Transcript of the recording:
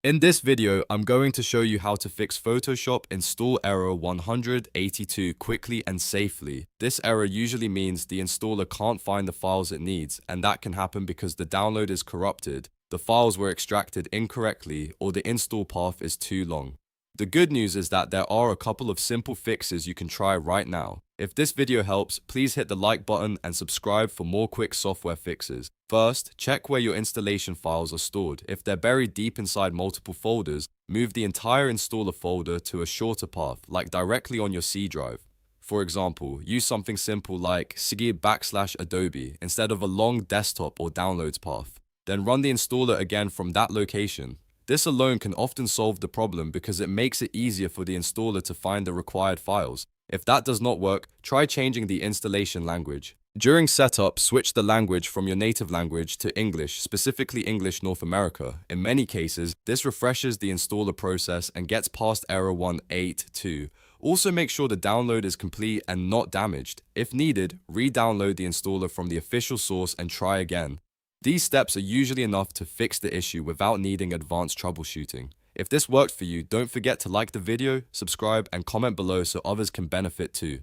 In this video, I'm going to show you how to fix Photoshop install error 182 quickly and safely. This error usually means the installer can't find the files it needs, and that can happen because the download is corrupted, the files were extracted incorrectly, or the install path is too long. The good news is that there are a couple of simple fixes you can try right now. If this video helps, please hit the like button and subscribe for more quick software fixes. First, check where your installation files are stored. If they're buried deep inside multiple folders, move the entire installer folder to a shorter path, like directly on your C drive. For example, use something simple like /adobe instead of a long desktop or downloads path. Then run the installer again from that location. This alone can often solve the problem because it makes it easier for the installer to find the required files. If that does not work, try changing the installation language. During setup, switch the language from your native language to English, specifically English North America. In many cases, this refreshes the installer process and gets past error 182. Also make sure the download is complete and not damaged. If needed, re-download the installer from the official source and try again. These steps are usually enough to fix the issue without needing advanced troubleshooting. If this worked for you, don't forget to like the video, subscribe, and comment below so others can benefit too.